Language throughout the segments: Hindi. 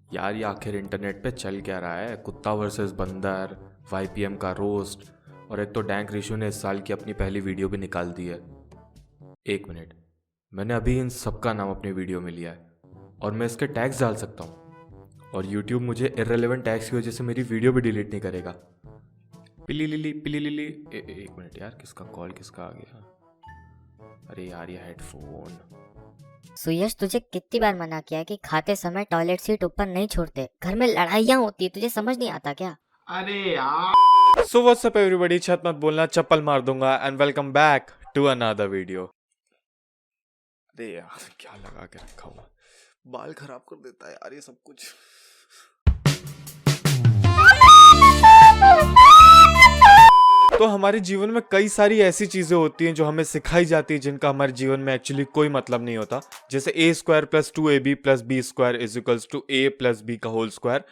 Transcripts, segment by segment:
यार ये आखिर इंटरनेट पे चल क्या रहा है? कुत्ता वर्सेस बंदर, वाईपीएम का रोस्ट, और एक तो डैंक ऋषु ने इस साल की अपनी पहली वीडियो भी निकाल दी है। एक मिनट, मैंने अभी इन सब का नाम अपनी वीडियो में लिया है और मैं इसके टैग्स डाल सकता हूँ और यूट्यूब मुझे इर्रेलेवेंट टैग्स की वजह से मेरी वीडियो भी डिलीट नहीं करेगा। पिली लिली पिली लिली। एक मिनट यार, किसका कॉल किसका आ गया? अरे यार ये हेडफोन। सुयश, तुझे कितनी बार मना किया है कि खाते समय टॉयलेट सीट ऊपर नहीं छोड़ते, घर में लड़ाइयाँ होती है, तुझे समझ नहीं आता क्या? अरे यार। सो व्हाट्स अप एवरीबॉडी, छत मत बोलना चप्पल मार दूंगा and welcome back to another video. अरे यार क्या लगा के रखा हुआ, बाल खराब कर देता है यार ये सब कुछ। तो हमारे जीवन में कई सारी ऐसी चीजें होती हैं जो हमें सिखाई जाती है जिनका हमारे जीवन में एक्चुअली कोई मतलब नहीं होता, जैसे a² + 2ab + b² = a + b का होल स्क्वायर।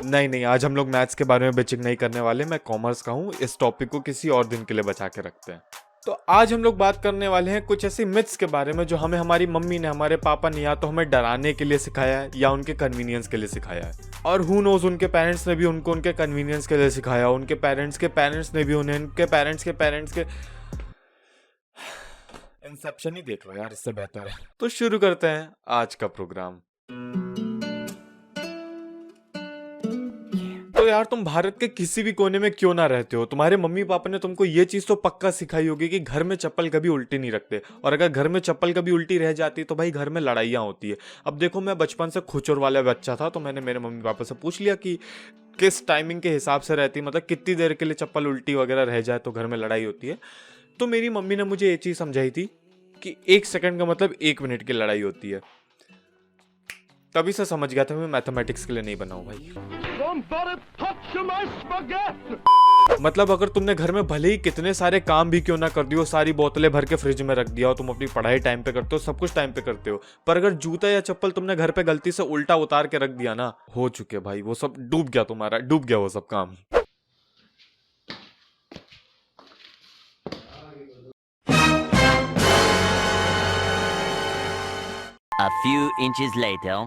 नहीं, आज हम लोग मैथ्स के बारे में बिचिंग नहीं करने वाले, मैं कॉमर्स का हूँ। इस टॉपिक को किसी और दिन के लिए बचा के रखते हैं। तो आज हम लोग बात करने वाले हैं कुछ ऐसी मिथ्स के बारे में जो हमें हमारी मम्मी ने, हमारे पापा ने या तो हमें डराने के लिए सिखाया है या उनके कन्वीनियंस के लिए सिखाया है। और हु नोज, उनके पेरेंट्स ने भी उनको उनके कन्वीनियंस के लिए सिखाया, उनके पेरेंट्स के पेरेंट्स ने भी उन्हें उनके पेरेंट्स के इंसेप्शन ही देख लो यार, इससे बेहतर है। तो शुरू करते हैं आज का प्रोग्राम। तो यार तुम भारत के किसी भी कोने में क्यों ना रहते हो, तुम्हारे मम्मी पापा ने तुमको ये चीज तो पक्का सिखाई होगी कि घर में चप्पल कभी उल्टी नहीं रखते, और अगर घर में चप्पल कभी उल्टी रह जाती है तो भाई घर में लड़ाइयाँ होती है। अब देखो, मैं बचपन से खुचर वाला बच्चा था, तो मैंने मेरे मम्मी पापा से पूछ लिया कि किस टाइमिंग के हिसाब से रहती, मतलब कितनी देर के लिए चप्पल उल्टी वगैरह रह जाए तो घर में लड़ाई होती है। तो मेरी मम्मी ने मुझे ये चीज समझाई थी कि 1 सेकंड का मतलब 1 मिनट की लड़ाई होती है। तभी से समझ गया था मैं मैथमेटिक्स के लिए नहीं बना हूं भाई। मतलब अगर तुमने घर में भले ही कितने सारे काम भी क्यों ना कर दियो, सारी बोतलें भर के फ्रिज में रख दिया हो, तुम अपनी पढ़ाई टाइम पे करते हो, सब कुछ टाइम पे करते हो, पर अगर जूता या चप्पल तुमने घर पे गलती से उल्टा उतार के रख दिया ना, हो चुके भाई, वो सब डूब गया, तुम्हारा डूब गया वो सब काम। A few inches later.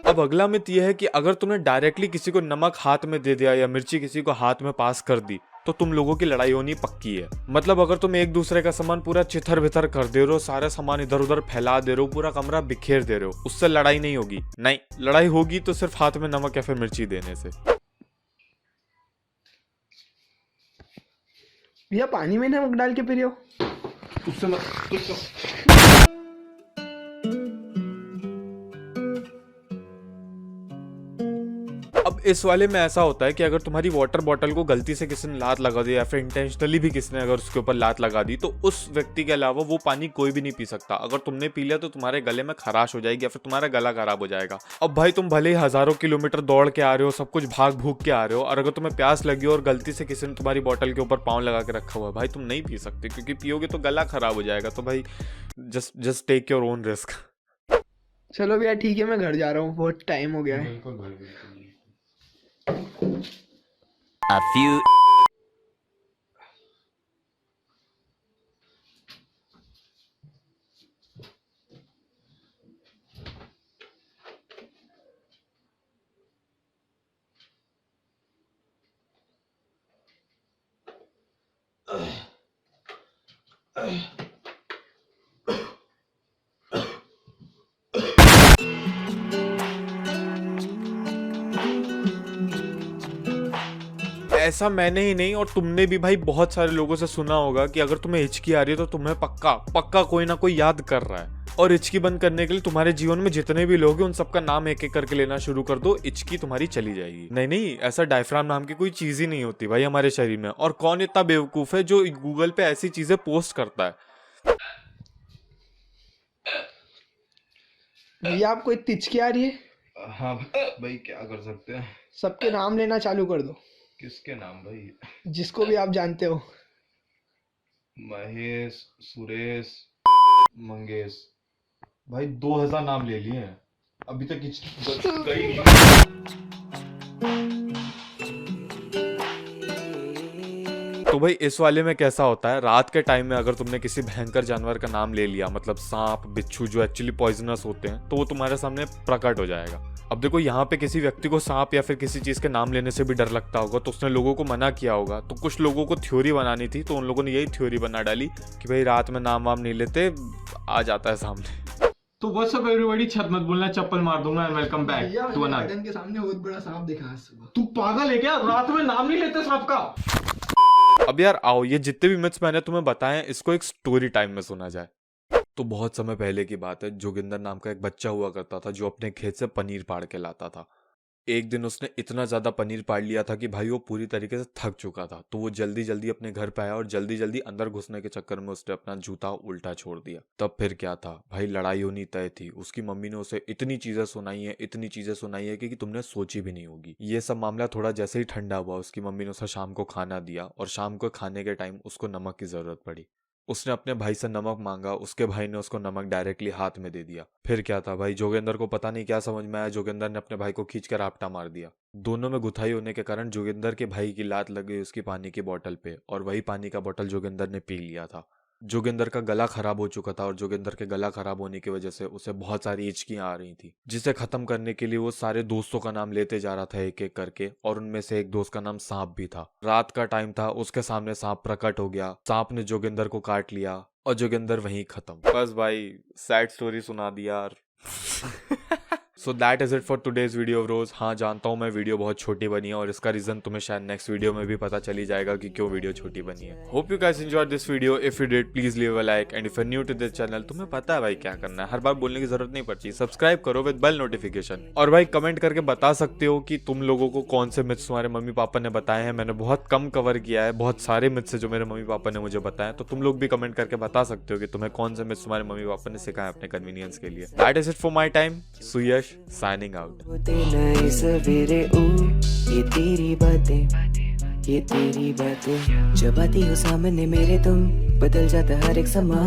अब अगला मिथ यह है कि अगर तुमने डायरेक्टली किसी को नमक हाथ में दे दिया या मिर्ची किसी को हाथ में पास कर दी तो तुम लोगों की लड़ाई होनी पक्की है। मतलब अगर तुम एक दूसरे का सामान पूरा चिथर बिथर कर दे रहे हो, सारे सामान इधर उधर फैला दे रहे हो, पूरा कमरा बिखेर दे रहे हो, उससे लड़ाई नहीं होगी। नहीं, लड़ाई होगी तो सिर्फ हाथ में नमक या फिर मिर्ची देने से। भैया पानी में नमक डाल के पी रहे हो? अब इस वाले में ऐसा होता है कि अगर तुम्हारी वाटर बॉटल को गलती से किसी ने लात लगा दी या फिर इंटेंशनली भी किसी ने अगर उसके ऊपर लात लगा दी तो उस व्यक्ति के अलावा वो पानी कोई भी नहीं पी सकता। अगर तुमने पी लिया तो तुम्हारे गले में खराश हो जाएगी या फिर तुम्हारा गला खराब हो जाएगा। अब भाई तुम भले ही हजारों किलोमीटर दौड़ के आ रहे हो, सब कुछ भाग भूग के आ रहे हो, और अगर तुम्हें प्यास लगी हो और गलती से किसी ने तुम्हारी बॉटल के ऊपर पाँव लगा के रखा हुआ है, भाई तुम नहीं पी सकते, क्योंकि पियोगे तो गला खराब हो जाएगा। तो भाई just take your own risk. चलो भैया ठीक है, मैं घर जा रहा हूँ, बहुत टाइम हो गया है। A few. ऐसा मैंने ही नहीं और तुमने भी भाई बहुत सारे लोगों से सुना होगा कि अगर तुम्हें हिचकी आ रही है तो तुम्हें पक्का कोई ना कोई याद कर रहा है। और हिचकी बंद करने के लिए तुम्हारे जीवन में जितने भी लोग हैं उन सबका नाम एक एक करके लेना शुरू कर दो, हिचकी तुम्हारी चली जाएगी। नहीं, ऐसा डायफ्राम नाम की कोई चीज ही नहीं होती भाई हमारे शरीर में। और कौन इतना बेवकूफ है जो गूगल पे ऐसी चीजें पोस्ट करता है? भैया आपको इतनी हिचकी आ रही है? हाँ भाई, क्या कर सकते हैं। सबके नाम लेना चालू कर दो। किसके नाम भाई? जिसको भी आप जानते हो। महेश, सुरेश, मंगेश। भाई 2000 नाम ले लिए हैं, अभी तक गई नहीं। तो भाई इस वाले में कैसा होता है, रात के टाइम में अगर तुमने किसी भयंकर जानवर का नाम ले लिया, मतलब सांप बिच्छू जो एक्चुअली पॉइजनस होते हैं, तो वो तुम्हारे सामने प्रकट हो जाएगा। अब देखो यहाँ पे किसी व्यक्ति को सांप या फिर किसी चीज के नाम लेने से भी डर लगता होगा, तो उसने लोगों को मना किया होगा। तो कुछ लोगों को थ्योरी बनानी थी, तो उन लोगों ने यही थ्योरी बना डाली कि भाई रात में नाम वाम नहीं लेते, आ जाता है सामने। तो व्हाट्स अप एवरीबॉडी, छत मत बोलना, चप्पल मार दूंगा। एंड वेलकम बैक भैया टू मैंने अनदर। गार्डन के सामने बहुत बड़ा सांप देखा आज सुबह। तू पागल है क्या? रात में नाम नहीं लेते सांप का। अब यार आओ, ये जितने भी मिथ्स मैंने तुम्हें बताए हैं, इसको एक स्टोरी टाइम में सुना जाए। तो बहुत समय पहले की बात है, जोगिंदर नाम का एक बच्चा हुआ करता था जो अपने खेत से पनीर पाड़ के लाता था। एक दिन उसने इतना ज्यादा पनीर पाड़ लिया था कि भाई वो पूरी तरीके से थक चुका था। तो वो जल्दी जल्दी अपने घर पे आया और जल्दी जल्दी अंदर घुसने के चक्कर में उसने अपना जूता उल्टा छोड़ दिया। तब फिर क्या था भाई, लड़ाई होनी तय थी। उसकी मम्मी ने उसे इतनी चीजें सुनाई है कि तुमने सोची भी नहीं होगी। ये सब मामला थोड़ा जैसे ही ठंडा हुआ, उसकी मम्मी ने उसे शाम को खाना दिया और शाम को खाने के टाइम उसको नमक की जरूरत पड़ी। उसने अपने भाई से नमक मांगा, उसके भाई ने उसको नमक डायरेक्टली हाथ में दे दिया। फिर क्या था भाई, जोगिंदर को पता नहीं क्या समझ में आया, जोगिंदर ने अपने भाई को खींच कर आपटा मार दिया। दोनों में गुथाई होने के कारण जोगिंदर के भाई की लात लग गई उसकी पानी की बोतल पे, और वही पानी का बोतल जोगिंदर ने पी लिया था। जोगिंदर का गला खराब हो चुका था और जोगिंदर के गला खराब होने की वजह से उसे बहुत सारी हिचकियां आ रही थी, जिसे खत्म करने के लिए वो सारे दोस्तों का नाम लेते जा रहा था एक एक करके, और उनमें से एक दोस्त का नाम सांप भी था। रात का टाइम था, उसके सामने सांप प्रकट हो गया। सांप ने जोगिंदर को काट लिया और जोगिंदर वहीं खत्म। बस भाई सैड स्टोरी सुना दी यार। So that is it for today's video bros. हाँ जानता हूँ मैं वीडियो बहुत छोटी बनी है, और इसका रीजन तुम्हें शायद नेक्स्ट वीडियो में भी पता चली जाएगा कि क्यों वीडियो छोटी बनी है। Hope you guys enjoyed this video. If you did please leave a like, and if you new to this channel, तुम्हें पता है भाई क्या करना है, हर बार बोलने की जरूरत नहीं पड़ती। सब्सक्राइब करो विद बेल नोटिफिकेशन, और भाई कमेंट करके बता सकते हो कि तुम लोगों को कौन से मिथ्स तुम्हारे मम्मी पापा ने बताए हैं। मैंने बहुत कम कवर किया है, बहुत सारे मिथ्स है जो मेरे मम्मी पापा ने मुझे बताए, तो तुम लोग भी कमेंट करके बता सकते हो कि तुम्हें कौन से मिथ्स तुम्हारे मम्मी पापा ने सिखाए अपने कन्वीनियंस के लिए। That is it for my time. Suyash signing out. होते नए सवेरे ये तेरी बातें जब आती हो सामने मेरे, तुम बदल जाता हर एक समा।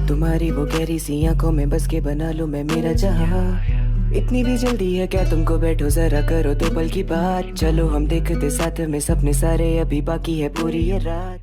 तुम्हारी वो गहरी सी आंखों में बस के बना लूं मैं मेरा जहां। इतनी भी जल्दी है क्या तुमको, बैठो जरा करो 2 पल की बात। चलो हम देखते साथ में सपने सारे, अभी बाकी है पूरी ये रात।